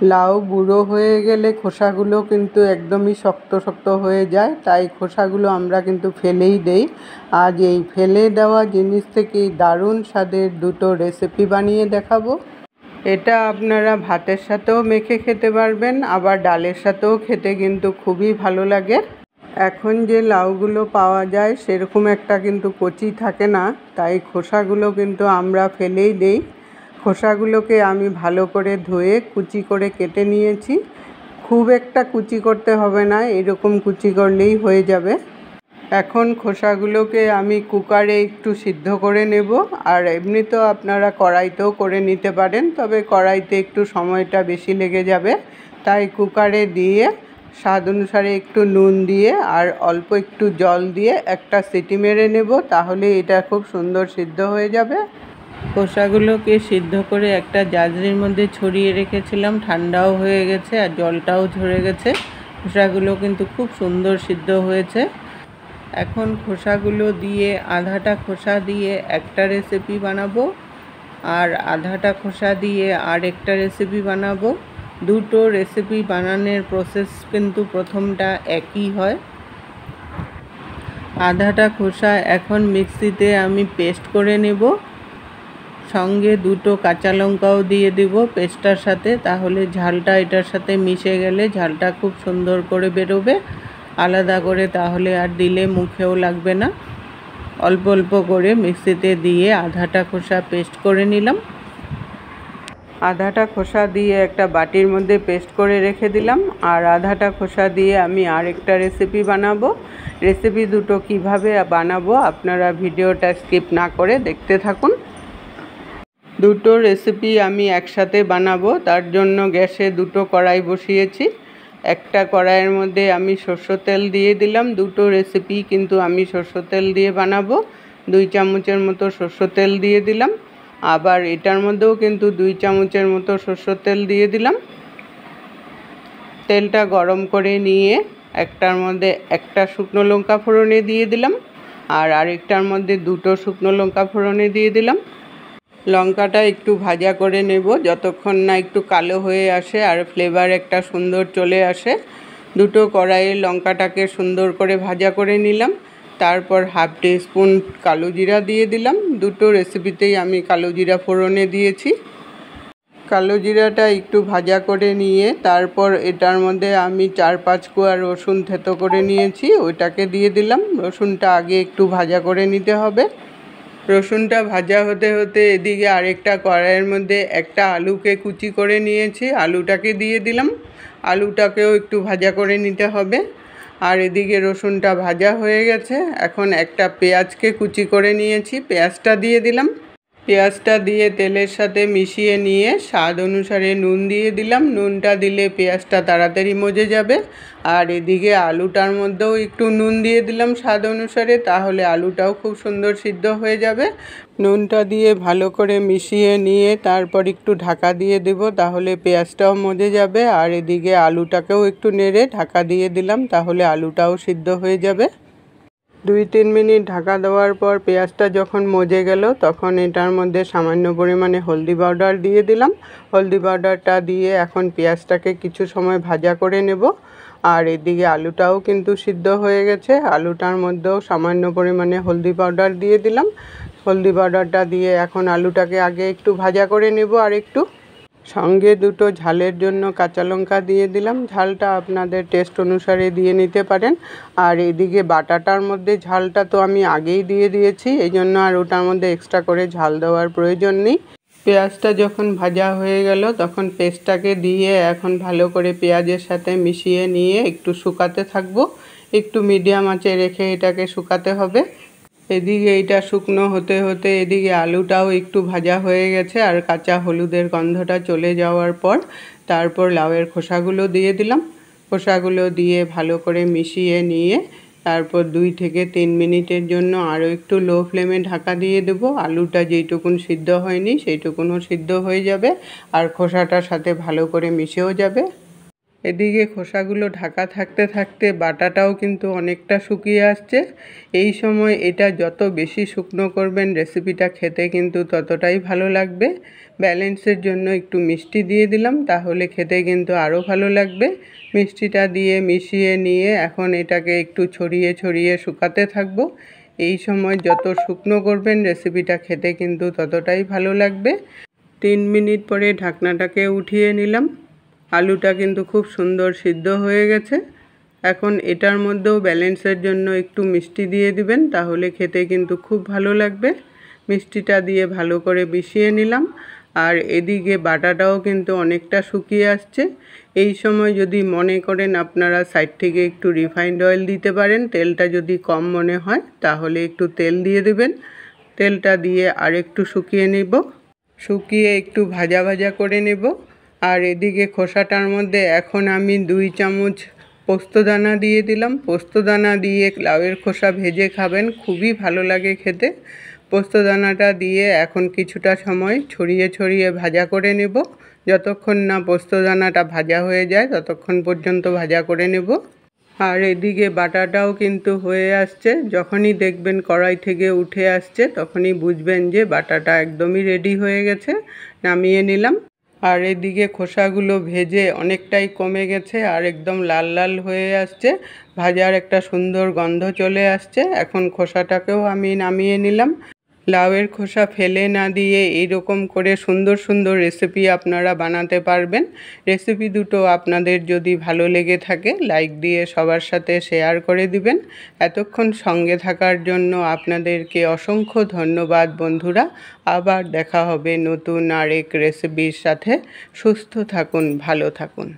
লাউ গুঁড়ো হয়ে গেলে খোসাগুলো কিন্তু একদমই শক্ত শক্ত হয়ে যায়, তাই খোসাগুলো আমরা কিন্তু ফেলেই দেই। আজ এই ফেলে দেওয়া জিনিস থেকেই দারুণ স্বাদের দুটো রেসিপি বানিয়ে দেখাবো। এটা আপনারা ভাতের সাথেও মেখে খেতে পারবেন, আবার ডালের সাথেও খেতে কিন্তু খুবই ভালো লাগে। এখন যে লাউগুলো পাওয়া যায় সেরকম একটা কিন্তু কচি থাকে না, তাই খোসাগুলো কিন্তু আমরা ফেলেই দেই। খোসাগুলোকে আমি ভালো করে ধুয়ে কুচি করে কেটে নিয়েছি। খুব একটা কুচি করতে হবে না, এরকম কুচি করলেই হয়ে যাবে। এখন খোসাগুলোকে আমি কুকারে একটু সিদ্ধ করে নেব, আর এমনিতেও আপনারা কড়াইতেও করে নিতে পারেন, তবে কড়াইতে একটু সময়টা বেশি লেগে যাবে। তাই কুকারে দিয়ে স্বাদ অনুসারে একটু নুন দিয়ে আর অল্প একটু জল দিয়ে একটা সিটি মেরে নেব, তাহলে এটা খুব সুন্দর সিদ্ধ হয়ে যাবে। খোসাগুলোকে সিদ্ধ করে একটা জাজরির মধ্যে ছড়িয়ে রেখেছিলাম, ঠান্ডাও হয়ে গেছে আর জলটাও ঝরে গেছে। খোসাগুলো কিন্তু খুব সুন্দর সিদ্ধ হয়েছে। এখন খোসাগুলো দিয়ে আধাটা খোসা দিয়ে একটা রেসিপি বানাবো, আর আধাটা খোসা দিয়ে আর একটা রেসিপি বানাবো। দুটো রেসিপি বানানোর প্রসেস কিন্তু প্রথমটা একই হয়। আধাটা খোসা এখন মিক্সিতে আমি পেস্ট করে নেব, সঙ্গে দুটো কাঁচা লঙ্কাও দিয়ে দেব পেস্টটার সাথে, তাহলে ঝালটা এটার সাথে মিশে গেলে ঝালটা খুব সুন্দর করে বেরোবে। আলাদা করে তাহলে আর দিলে মুখেও লাগবে না। অল্প অল্প করে মিক্সিতে দিয়ে আধাটা খোসা পেস্ট করে নিলাম। আধাটা খোসা দিয়ে একটা বাটির মধ্যে পেস্ট করে রেখে দিলাম, আর আধাটা খোসা দিয়ে আমি আরেকটা রেসিপি বানাবো। রেসিপি দুটো কিভাবে বানাবো আপনারা ভিডিওটা স্কিপ না করে দেখতে থাকুন। দুটো রেসিপি আমি একসাথে বানাবো, তার জন্য গ্যাসে দুটো কড়াই বসিয়েছি। একটা কড়াইয়ের মধ্যে আমি সরষের তেল দিয়ে দিলাম। দুটো রেসিপি কিন্তু আমি সরষের তেল দিয়ে বানাবো। 2 চামচের মতো সরষের তেল দিয়ে দিলাম। আবার এটার মধ্যেও কিন্তু 2 চামচের মতো সরষের তেল দিয়ে দিলাম। তেলটা গরম করে নিয়ে একটার মধ্যে একটা শুকনো লঙ্কা ফোড়নে দিয়ে দিলাম, আর আরেকটার মধ্যে দুটো শুকনো লঙ্কা ফোড়নে দিয়ে দিলাম। লঙ্কাটা একটু ভাজা করে নেব, যতক্ষণ না একটু কালো হয়ে আসে আর ফ্লেভার একটা সুন্দর চলে আসে। দুটো কড়াইয়ে লঙ্কাটাকে সুন্দর করে ভাজা করে নিলাম। তারপর হাফ টিস্পুন কালো জিরা দিয়ে দিলাম। দুটো রেসিপিতেই আমি কালো জিরা ফোড়নে দিয়েছি। কালো জিরাটা একটু ভাজা করে নিয়ে তারপর এটার মধ্যে আমি 4-5 কোয়া রসুন থেতো করে নিয়েছি, ওইটাকে দিয়ে দিলাম। রসুনটা আগে একটু ভাজা করে নিতে হবে। রসুনটা ভাজা হতে হতে এদিকে আরেকটা কড়াইয়ের মধ্যে একটা আলুকে কুচি করে নিয়েছি, আলুটাকে দিয়ে দিলাম। আলুটাকেও একটু ভাজা করে নিতে হবে। আর এদিকে রসুনটা ভাজা হয়ে গেছে। এখন একটা পেঁয়াজকে কুচি করে নিয়েছি, পেঁয়াজটা দিয়ে দিলাম। পেঁয়াজটা দিয়ে তেলের সাথে মিশিয়ে নিয়ে স্বাদ অনুসারে নুন দিয়ে দিলাম। নুনটা দিলে পেঁয়াজটা তাড়াতাড়ি মজে যাবে। আর এদিকে আলুটার মধ্যেও একটু নুন দিয়ে দিলাম স্বাদ অনুসারে, তাহলে আলুটাও খুব সুন্দর সিদ্ধ হয়ে যাবে। নুনটা দিয়ে ভালো করে মিশিয়ে নিয়ে তারপর একটু ঢাকা দিয়ে দেব, তাহলে পেঁয়াজটাও মজে যাবে। আর এদিকে আলুটাকেও একটু নেড়ে ঢাকা দিয়ে দিলাম, তাহলে আলুটাও সিদ্ধ হয়ে যাবে। 2-3 মিনিট ঢাকা দেওয়ার পর পেঁয়াজটা যখন মজে গেল তখন এটার মধ্যে সামান্য পরিমাণে হলদি পাউডার দিয়ে দিলাম। হলদি পাউডারটা দিয়ে এখন পেঁয়াজটাকে কিছু সময় ভাজা করে নেব। আর এদিকে আলুটাও কিন্তু সিদ্ধ হয়ে গেছে, আলুটার মধ্যেও সামান্য পরিমাণে হলদি পাউডার দিয়ে দিলাম। হলদি পাউডারটা দিয়ে এখন আলুটাকে আগে একটু ভাজা করে নেব আর একটু। সঙ্গে দুটো ঝালের জন্য কাঁচা লঙ্কা দিয়ে দিলাম। ঝালটা আপনাদের টেস্ট অনুসারে দিয়ে নিতে পারেন। আর এদিকে বাটাটার মধ্যে ঝালটা তো আমি আগেই দিয়ে দিয়েছি, এই জন্য আর ওটার মধ্যে এক্সট্রা করে ঝাল দেওয়ার প্রয়োজন নেই। পেঁয়াজটা যখন ভাজা হয়ে গেল তখন পেস্টটাকে দিয়ে এখন ভালো করে পেঁয়াজের সাথে মিশিয়ে নিয়ে একটু শুকাতে থাকবো। একটু মিডিয়াম আঁচে রেখে এটাকে শুকাতে হবে। এদিকে এটা শুকনো হতে হতে এদিকে আলুটাও একটু ভাজা হয়ে গেছে, আর কাঁচা হলুদের গন্ধটা চলে যাওয়ার পর তারপর লাউয়ের খোসাগুলো দিয়ে দিলাম। খোসাগুলো দিয়ে ভালো করে মিশিয়ে নিয়ে তারপর 2 থেকে 3 মিনিটের জন্য আরও একটু লো ফ্লেমে ঢাকা দিয়ে দেবো। আলুটা যেইটুকুন সিদ্ধ হয়নি সেইটুকুনও সিদ্ধ হয়ে যাবে, আর খোসাটার সাথে ভালো করে মিশেও যাবে। এদিকে খোসাগুলো ঢাকা থাকতে থাকতে বাটাটাও কিন্তু অনেকটা শুকিয়ে আসছে। এই সময় এটা যত বেশি শুকনো করবেন রেসিপিটা খেতে কিন্তু ততটাই ভালো লাগবে। ব্যালেন্সের জন্য একটু মিষ্টি দিয়ে দিলাম, তাহলে খেতে কিন্তু আরও ভালো লাগবে। মিষ্টিটা দিয়ে মিশিয়ে নিয়ে এখন এটাকে একটু ছড়িয়ে ছড়িয়ে শুকাতে থাকবো। এই সময় যত শুকনো করবেন রেসিপিটা খেতে কিন্তু ততটাই ভালো লাগবে। 3 মিনিট পরে ঢাকনাটাকে উঠিয়ে নিলাম। আলুটা কিন্তু খুব সুন্দর সিদ্ধ হয়ে গেছে। এখন এটার মধ্যেও ব্যালেন্সের জন্য একটু মিষ্টি দিয়ে দিবেন, তাহলে খেতে কিন্তু খুব ভালো লাগবে। মিষ্টিটা দিয়ে ভালো করে মিশিয়ে নিলাম। আর এদিকে বাটাটাও কিন্তু অনেকটা শুকিয়ে আসছে। এই সময় যদি মনে করেন আপনারা সাইড থেকে একটু রিফাইন্ড অয়েল দিতে পারেন। তেলটা যদি কম মনে হয় তাহলে একটু তেল দিয়ে দিবেন। তেলটা দিয়ে আর একটু শুকিয়ে নেব, শুকিয়ে একটু ভাজা ভাজা করে নেব। আর এদিকে খোসাটার মধ্যে এখন আমি 2 চামচ পোস্তদানা দিয়ে দিলাম। পোস্তদানা দিয়ে লাউয়ের খোসা ভেজে খাবেন, খুবই ভালো লাগে খেতে। পোস্তদানাটা দিয়ে এখন কিছুটা সময় ছড়িয়ে ছড়িয়ে ভাজা করে নেব। যতক্ষণ না পোস্তদানাটা ভাজা হয়ে যায় ততক্ষণ পর্যন্ত ভাজা করে নেব। আর এদিকে বাটাটাও কিন্তু হয়ে আসছে। যখনই দেখবেন কড়াই থেকে উঠে আসছে তখনই বুঝবেন যে বাটাটা একদমই রেডি হয়ে গেছে। নামিয়ে নিলাম। আর এদিকে খোসাগুলো ভেজে অনেকটাই কমে গেছে আর একদম লাল লাল হয়ে আসছে। ভাজার একটা সুন্দর গন্ধ চলে আসছে। এখন খোসাটাকেও আমি নামিয়ে নিলাম। লাউয়ের খোসা ফেলে না দিয়ে এইরকম করে সুন্দর সুন্দর রেসিপি আপনারা বানাতে পারবেন। রেসিপি দুটো আপনাদের যদি ভালো লেগে থাকে লাইক দিয়ে সবার সাথে শেয়ার করে দিবেন। এতক্ষণ সঙ্গে থাকার জন্য আপনাদেরকে অসংখ্য ধন্যবাদ বন্ধুরা। আবার দেখা হবে নতুন আরেক রেসিপির সাথে। সুস্থ থাকুন, ভালো থাকুন।